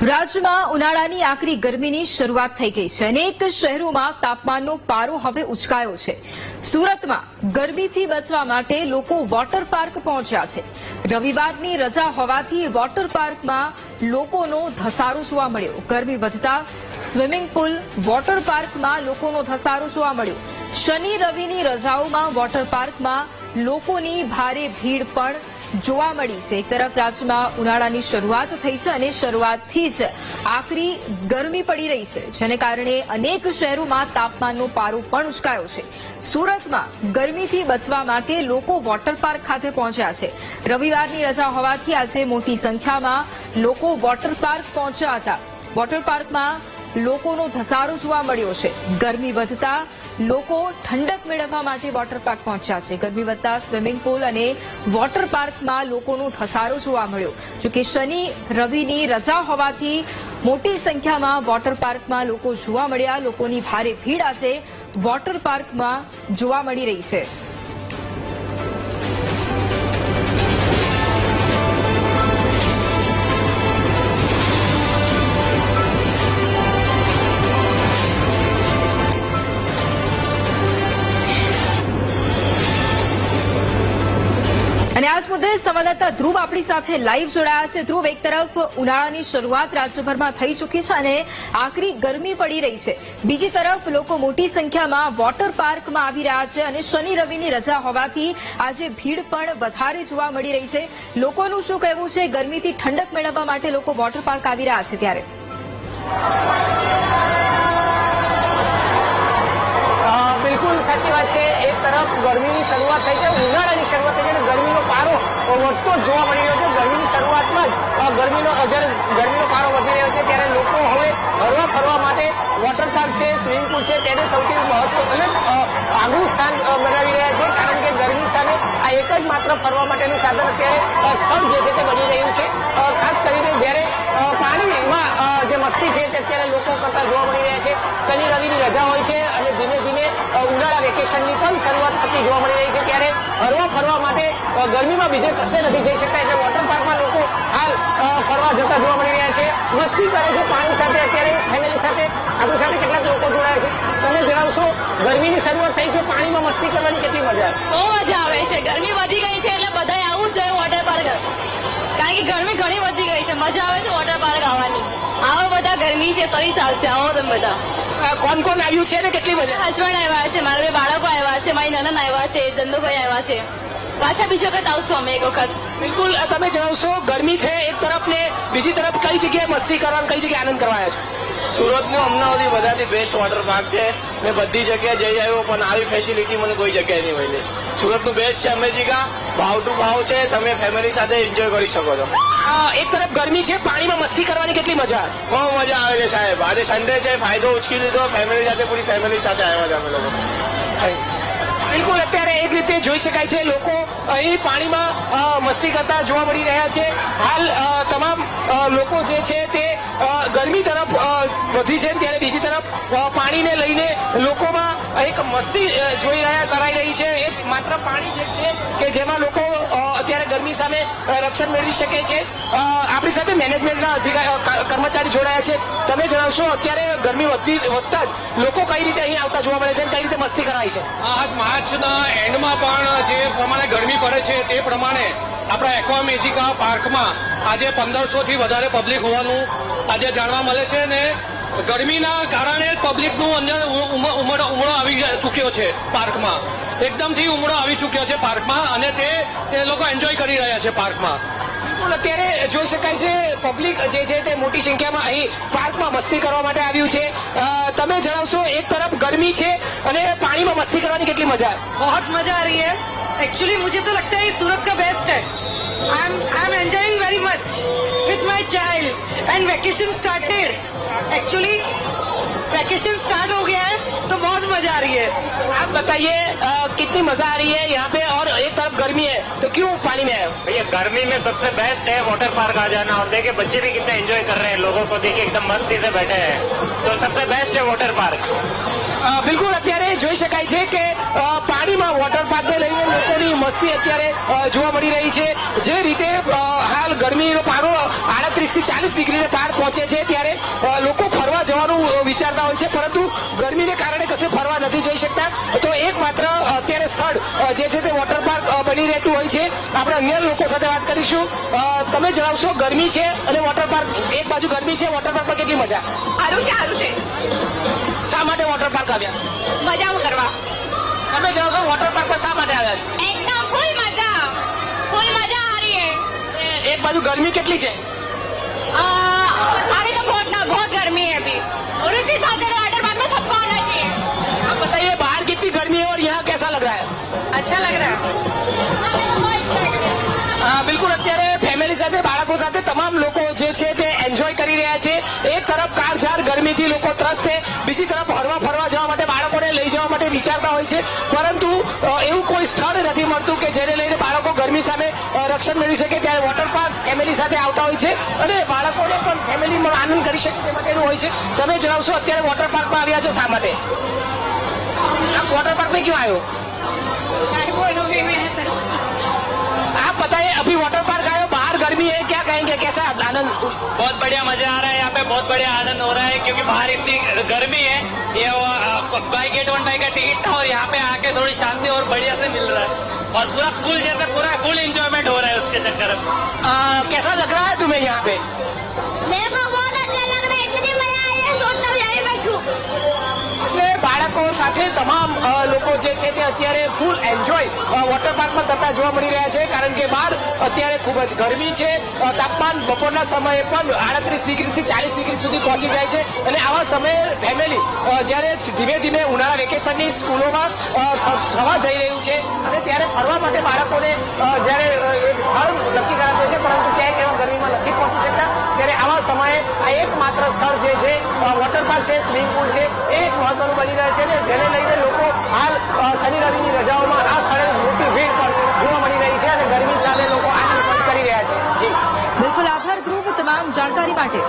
રાજ્યમાં ઉનાળાની આકરી ગરમીની શરૂઆત થઈ ગઈ છે. અનેક શહેરોમાં તાપમાનનો પારો હવે ઉચકાયો છે. સુરતમાં ગરમીથી બચવા માટે લોકો વોટર પાર્ક પહોંચ્યા છે. રવિવારની રજા હોવાથી વોટર પાર્કમાં લોકોનો ધસારો જોવા મળ્યો. ગરમી વધતા સ્વિમિંગ પુલ, વોટર પાર્કમાં લોકોનો ધસારો જોવા મળ્યો. શનિ રવિની રજાઓમાં વોટર પાર્કમાં લોકોની ભારે ભીડ પણ જોવા મળી છે. એક તરફ રાજ્યમાં ઉનાળાની શરૂઆત થઈ છે અને શરૂઆતથી જ આકરી ગરમી પડી રહી છે, જેને કારણે અનેક શહેરોમાં તાપમાનનો પારો પણ ઉચકાયો છે. સુરતમાં ગરમીથી બચવા માટે લોકો વોટર પાર્ક ખાતે પહોંચ્યા છે. રવિવારની રજા હોવાથી આજે મોટી સંખ્યામાં લોકો વોટર પાર્ક પહોંચ્યા હતા. વોટર પાર્કમાં લોકોનો ધસારો જોવા મળ્યો છે. ગરમી વધતા લોકો ઠંડક મેળવવા માટે વોટર પાર્ક પહોંચ્યા છે. ગરમી વધતા સ્વિમિંગ પુલ અને વોટર પાર્કમાં લોકોનો ધસારો જોવા મળ્યો. જોકે શનિ રવિની રજા હોવાથી મોટી સંખ્યામાં વોટર પાર્કમાં લોકો જોવા મળ્યા. લોકોની ભારે ભીડ આજે વોટર પાર્કમાં જોવા મળી રહી છે. અને આજ મુદ્દે સંવાદદાતા ધ્રુવ આપણી સાથે લાઈવ જોડાયા છે. ધ્રુવ, એક તરફ ઉનાળાની શરૂઆત રાજ્યભરમાં થઈ ચૂકી છે અને આકરી ગરમી પડી રહી છે, બીજી તરફ લોકો મોટી સંખ્યામાં વોટર પાર્કમાં આવી રહ્યા છે અને શનિ રવિની રજા હોવાથી આજે ભીડ પણ વધારે જોવા મળી રહી છે. લોકોનું શું કહેવું છે? ગરમીથી ઠંડક મેળવવા માટે લોકો વોટર પાર્ક આવી રહ્યા છે ત્યારે બિલકુલ સાચી વાત છે. એક તરફ ગરમીની શરૂઆત થઈ છે, ઉનાળાની શરૂઆત થઈ છે અને ગરમીનો પારો વધતો જોવા મળી રહ્યો છે. ગરમીની શરૂઆતમાં જ ગરમીનો પારો વધી રહ્યો છે, ત્યારે લોકો હવે હરવા ફરવા માટે વોટર પાર્ક છે, સ્વિમિંગ પુલ છે, તેને સૌથી મહત્વ અને આગવું સ્થાન બનાવી રહ્યા છે. કારણ કે ગરમી સામે આ એક જ માત્ર ફરવા માટેનું સાધન અત્યારે સ્થળ જે છે તે બની રહ્યું છે. ખાસ કરીને જ્યારે પાણીમાં જે મસ્તી છે તે અત્યારે લોકો કરતા જોવા મળી રહ્યા છે. શનિ રવિની રજા હોય છે અને ધીમે ધીમે ઉનાળા વેકેશનની પણ શરૂઆત થતી જોવા મળી રહી છે. ત્યારે હરવા ફરવા માટે ગરમીમાં બીજે કશે નથી જઈ શકતા, એટલે વોટર પાર્કમાં લોકો હાલ ફરવા જતા જોવા મળી રહ્યા છે, મસ્તી કરે છે પાણી સાથે. અત્યારે ફેમિલી સાથે આપણી સાથે કેટલાક લોકો જોડાયા છે. તમે જણાવશો, ગરમીની શરૂઆત થઈ છે, પાણીમાં મસ્તી કરવાની કેટલી મજા આવે? બહુ મજા આવે છે. ગરમી વધી ગઈ છે એટલે બધાએ આવવું જ જોઈએ વોટર પાર્ક, કારણ કે ગરમી ઘણી વધી ગઈ છે. મજા આવે છે વોટર પાર્ક આવવાની. આવો બધા, ગરમી છે તોય ચાલશે, આવો તમે બધા. કોણ કોણ આવ્યું છે ને કેટલી મજા? હસબન્ડ આવ્યા છે, મારા બે બાળકો આવ્યા છે, મારી નનદ આવ્યા છે, ધંધુભાઈ આવ્યા છે. પાછા બીજી વખત આવશું અમે એક વખત. બિલકુલ, તમે જણાવશો, ગરમી છે એક તરફ ને બીજી તરફ કઈ જગ્યાએ મસ્તી કરવાનું, કઈ જગ્યાએ આનંદ કરવા આવ્યા છો? સુરતનું અમદાવાદથી બધાથી બેસ્ટ વોટર પાર્ક છે. મેં બધી જગ્યાએ જઈ આવ્યો, પણ આવી ફેસિલિટી મને કોઈ જગ્યાએ નહીં મળી. સુરતનું બેસ્ટ છે અમેજિકા. ભાવ ટુ ભાવ છે, તમે ફેમિલી સાથે એન્જોય કરી શકો છો. એક તરફ ગરમી છે, પાણીમાં મસ્તી કરવાની કેટલી મજા આવે? બહુ મજા આવે છે સાહેબ. આજે સન્ડે છે, ફાયદો ઉચકી લીધો, ફેમિલી સાથે, પૂરી ફેમિલી સાથે આવ્યા છે અમે લોકો. બિલકુલ, અત્યારે એક રીતે જોઈ શકાય છે લોકો અહીં પાણીમાં મસ્તી કરતા જોવા મળી રહ્યા છે. હાલ તમામ લોકો જે છે તે ગરમી તરફ વધી છે, ત્યારે બીજી તરફ પાણીને લઈને લોકોમાં એક મસ્તી કરાઈ રહી છે. એક માત્ર પાણી જે છે કે જેમાં લોકો અત્યારે ગરમી સામે રક્ષણ મેળવી શકે છે. આપણી સાથે મેનેજમેન્ટના કર્મચારી જોડાયા છે. તમે જણાવશો, અત્યારે ગરમી વધતા જ લોકો કઈ રીતે અહીં આવતા જોવા મળે છે, કઈ રીતે મસ્તી કરાય છે? આજ માર્ચના એન્ડમાં પણ જે પ્રમાણે ગરમી પડે છે તે પ્રમાણે આપણા એક્વા મેજિકા પાર્કમાં આજે 1500 થી વધારે પબ્લિક હોવાનું આજે જાણવા મળે છે. ને ગરમીના કારણે પબ્લિકનું અંદર ઉમળો આવી ચૂક્યો છે પાર્કમાં. એકદમથી ઉમળો આવી ચૂક્યો છે પાર્કમાં, અને તે લોકો એન્જોય કરી રહ્યા છે પાર્કમાં. અત્યારે જોઈ શકાય છે પબ્લિક જે છે તે મોટી સંખ્યામાં અહીં પાર્કમાં મસ્તી કરવા માટે આવ્યું છે. તમે જણાવશો, એક તરફ ગરમી છે અને પાણીમાં મસ્તી કરવાની કેટલી મજા આવે? बहुत मजा आ रही है. एक्चुअली मुझे तो लगता है सूरत का बेस्ट है. I am enjoying very much with my child and vacation started. Actually vacation start हो गया है तो बहुत मजा मजा आ रही है। आप बताइए कितनी मजा आ रही है यहाँ पे, और एक तरफ गर्मी है तो क्यों पानी में आए हो? भैया गर्मी में सबसे बेस्ट है वाटर पार्क आ जाना। और देखिए बच्चे भी कितना एंजॉय कर रहे हैं, लोगों को देखिए एकदम मस्ती से बैठे हैं, तो सबसे बेस्ट है वाटर पार्क। બિલકુલ અત્યારે જોઈ શકાય છે કે પાણીમાં વોટર પાર્કને લઈને લોકોની મસ્તી અત્યારે જોવા મળી રહી છે. જે રીતે હાલ ગરમીનો પારો 38 થી 40 ડિગ્રીને પાર પહોંચે છે ત્યારે લોકો ફરવા જવાનું વિચારતા હોય છે, પરંતુ ગરમીને કારણે કશે ફરવા નથી જઈ શકતા. તો એકમાત્ર અત્યારે સ્થળ જે છે તે વોટર પાર્ક બની રહેતું હોય છે. આપણે અન્ય લોકો સાથે વાત કરીશું. તમે જણાવશો, ગરમી છે અને વોટર પાર્ક, એક બાજુ ગરમી છે, વોટર પાર્કમાં કેટલી મજા? સારું છે શા માટે વોટર પાર્ક આવ્યા? મજા કરવા તમે જણાવશો વોટર પાર્કમાં શા માટે આવ્યા? एकदम फुल मजा आ रही है। એક બાજુ ગરમી કેટલી છે? अभी तो बहुत गर्मी है अभी, और इसी हिसाब से वाटर पार्क में सबको आना चाहिए। आप बताइए बाहर कितनी गर्मी है और यहाँ कैसा लग रहा है? अच्छा लग रहा है। બિલકુલ અત્યારે ફેમિલી સાથે, બાળકો સાથે તમામ લોકો જે છે તે એન્જોય કરી રહ્યા છે. એક તરફ કાળઝાળ ગરમીથી લોકો ત્રસ્ત છે, બીજી તરફ હરવા ફરવા જવા માટે બાળકોને લઈ જવા માટે વિચારતા હોય છે, પરંતુ એવું કોઈ સ્થળ નથી મળતું કે જેને લઈને બાળકો ગરમી સામે રક્ષણ મેળવી શકે. ત્યારે વોટર પાર્ક ફેમિલી સાથે આવતા હોય છે અને બાળકોને પણ ફેમિલીમાં આનંદ કરી શકે તે માટેનું હોય છે. તમે જણાવશો અત્યારે વોટર પાર્કમાં આવ્યા છો શા માટે? આપ વોટર पार्क में क्यों आए हो? आप बताइए, अभी वाटर पार्क आए हो, बाहर गर्मी है, क्या कहेंगे, कैसा आनंद? बहुत बढ़िया मजा आ रहा है, यहाँ पे बहुत बढ़िया आनंद हो रहा है, क्योंकि बाहर इतनी गर्मी है। ये बाई गेट 1 बाई का टिकट था और यहाँ पे आके थोड़ी शांति और बढ़िया से मिल रहा है, और पूरा कूल जैसे पूरा फुल एंजॉयमेंट हो रहा है उसके चक्कर में। कैसा लग रहा है तुम्हें यहाँ पे? मेरे को बहुत अच्छा लग रहा है, इतनी मजा आ रही है, सोचता हूँ यहीं बैठूं। એટલે બાળકો સાથે તમામ લોકો જે છે તે અત્યારે ફૂલ એન્જોય વોટર પાર્કમાં કરતા જોવા મળી રહ્યા છે, કારણ કે બહાર અત્યારે ખૂબ જ ગરમી છે. તાપમાન બપોરના સમયે પણ 38 ડિગ્રીથી 40 ડિગ્રી સુધી પહોંચી જાય છે, અને આવા સમયે ફેમિલી જ્યારે ધીમે ધીમે ઉનાળા વેકેશનની સ્કૂલોમાં થવા જઈ રહ્યું છે, અને ત્યારે ફરવા માટે બાળકોને જ્યારે એક સ્થળ નક્કી કરાતું છે, પરંતુ ક્યાંય એવા ગરમીમાં નથી પહોંચી શકતા, ત્યારે આવા સમયે આ એકમાત્ર સ્થળ જે છે વોટર પાર્ક છે, સ્વિમિંગ પુલ છે, એ એક મહત્વનું બની રહે છે, ને જેને લઈને લોકો હાલ શનિ રવિની રજાઓમાં આ સ્થળે મોટી ભીડ પણ જોવા મળી રહી છે, અને ગરમી સામે લોકો આનંદ પણ કરી રહ્યા છે. જી બિલકુલ આભાર ધ્રુવ તમામ જાણકારી માટે.